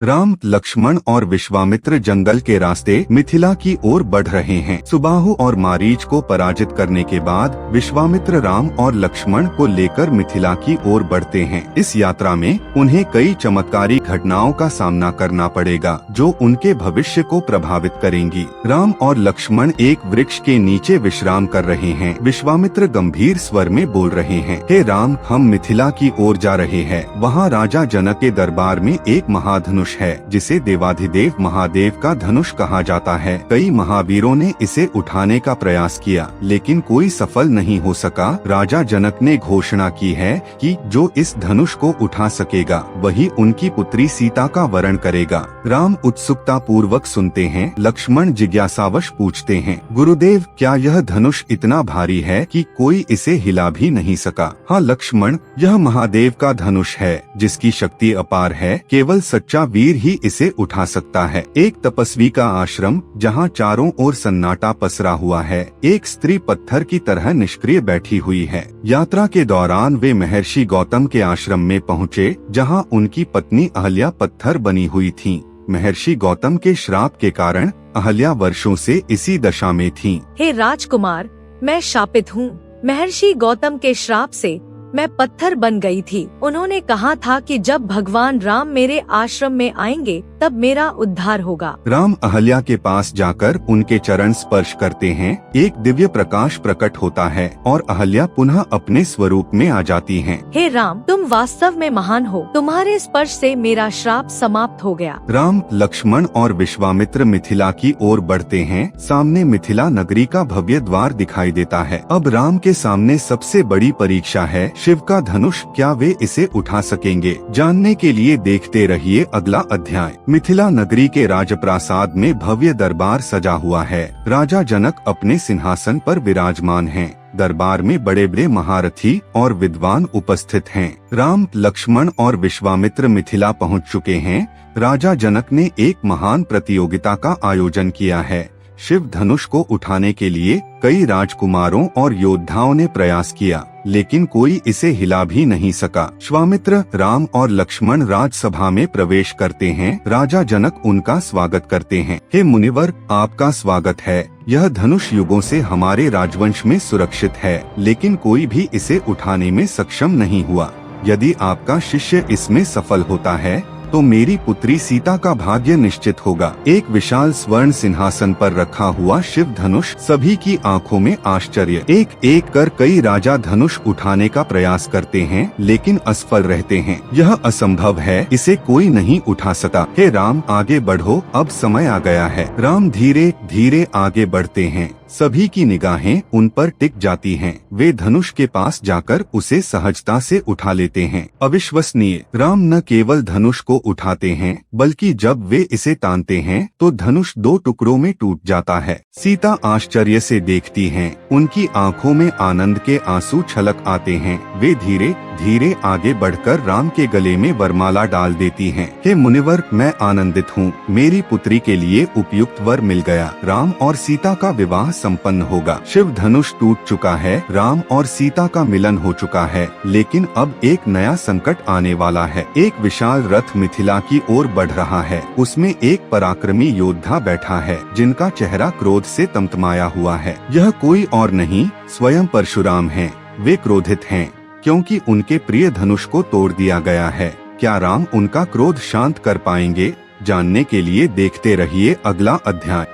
राम, लक्ष्मण और विश्वामित्र जंगल के रास्ते मिथिला की ओर बढ़ रहे हैं। सुबाहु और मारीच को पराजित करने के बाद विश्वामित्र राम और लक्ष्मण को लेकर मिथिला की ओर बढ़ते हैं। इस यात्रा में उन्हें कई चमत्कारी घटनाओं का सामना करना पड़ेगा जो उनके भविष्य को प्रभावित करेंगी। राम और लक्ष्मण एक वृक्ष के नीचे विश्राम कर रहे हैं। विश्वामित्र गंभीर स्वर में बोल रहे हैं, हे राम, हम मिथिला की ओर जा रहे हैं। वहाँ राजा जनक के दरबार में एक महाधनुष है जिसे देवाधिदेव महादेव का धनुष कहा जाता है। कई महावीरों ने इसे उठाने का प्रयास किया लेकिन कोई सफल नहीं हो सका। राजा जनक ने घोषणा की है कि जो इस धनुष को उठा सकेगा वही उनकी पुत्री सीता का वरण करेगा। राम उत्सुकता पूर्वक सुनते हैं। लक्ष्मण जिज्ञासावश पूछते हैं, गुरुदेव, क्या यह धनुष इतना भारी है कि कोई इसे हिला भी नहीं सका? हाँ लक्ष्मण, यह महादेव का धनुष है जिसकी शक्ति अपार है। केवल सच्चा वीर ही इसे उठा सकता है। एक तपस्वी का आश्रम जहाँ चारों ओर सन्नाटा पसरा हुआ है। एक स्त्री पत्थर की तरह निष्क्रिय बैठी हुई है। यात्रा के दौरान वे महर्षि गौतम के आश्रम में पहुँचे जहाँ उनकी पत्नी अहल्या पत्थर बनी हुई थी। महर्षि गौतम के श्राप के कारण अहल्या वर्षों से इसी दशा में थी। हे राजकुमार, मैं शापित हूँ। महर्षि गौतम के श्राप से मैं पत्थर बन गई थी। उन्होंने कहा था कि जब भगवान राम मेरे आश्रम में आएंगे तब मेरा उद्धार होगा। राम अहल्या के पास जाकर उनके चरण स्पर्श करते हैं। एक दिव्य प्रकाश प्रकट होता है और अहल्या पुनः अपने स्वरूप में आ जाती हैं। हे राम, तुम वास्तव में महान हो। तुम्हारे स्पर्श से मेरा श्राप समाप्त हो गया। राम, लक्ष्मण और विश्वामित्र मिथिला की ओर बढ़ते हैं। सामने मिथिला नगरी का भव्य द्वार दिखाई देता है। अब राम के सामने सबसे बड़ी परीक्षा है शिव का धनुष। क्या वे इसे उठा सकेंगे? जानने के लिए देखते रहिए अगला अध्याय। मिथिला नगरी के राजप्रासाद में भव्य दरबार सजा हुआ है। राजा जनक अपने सिंहासन पर विराजमान हैं। दरबार में बड़े बड़े महारथी और विद्वान उपस्थित हैं। राम, लक्ष्मण और विश्वामित्र मिथिला पहुंच चुके हैं। राजा जनक ने एक महान प्रतियोगिता का आयोजन किया है। शिव धनुष को उठाने के लिए कई राजकुमारों और योद्धाओं ने प्रयास किया लेकिन कोई इसे हिला भी नहीं सका। विश्वामित्र, राम और लक्ष्मण राजसभा में प्रवेश करते हैं। राजा जनक उनका स्वागत करते हैं। हे मुनिवर, आपका स्वागत है। यह धनुष युगों से हमारे राजवंश में सुरक्षित है लेकिन कोई भी इसे उठाने में सक्षम नहीं हुआ। यदि आपका शिष्य इसमें सफल होता है तो मेरी पुत्री सीता का भाग्य निश्चित होगा। एक विशाल स्वर्ण सिंहासन पर रखा हुआ शिव धनुष, सभी की आंखों में आश्चर्य। एक एक कर कई राजा धनुष उठाने का प्रयास करते हैं लेकिन असफल रहते हैं। यह असंभव है, इसे कोई नहीं उठा सका। हे राम, आगे बढ़ो, अब समय आ गया है। राम धीरे धीरे आगे बढ़ते हैं। सभी की निगाहें उन पर टिक जाती हैं। वे धनुष के पास जाकर उसे सहजता से उठा लेते हैं। अविश्वसनीय, राम न केवल धनुष को उठाते हैं बल्कि जब वे इसे तानते हैं तो धनुष दो टुकड़ों में टूट जाता है। सीता आश्चर्य से देखती हैं। उनकी आंखों में आनंद के आंसू छलक आते हैं। वे धीरे धीरे आगे बढ़कर राम के गले में वरमाला डाल देती हैं। हे मुनिवर, मैं आनंदित हूँ। मेरी पुत्री के लिए उपयुक्त वर मिल गया। राम और सीता का विवाह संपन्न होगा। शिव धनुष टूट चुका है। राम और सीता का मिलन हो चुका है लेकिन अब एक नया संकट आने वाला है। एक विशाल रथ मिथिला की ओर बढ़ रहा है। उसमें एक पराक्रमी योद्धा बैठा है जिनका चेहरा क्रोध से तमतमाया हुआ है। यह कोई और नहीं, स्वयं परशुराम हैं। वे क्रोधित हैं क्योंकि उनके प्रिय धनुष को तोड़ दिया गया है। क्या राम उनका क्रोध शांत कर पाएंगे? जानने के लिए देखते रहिए अगला अध्याय।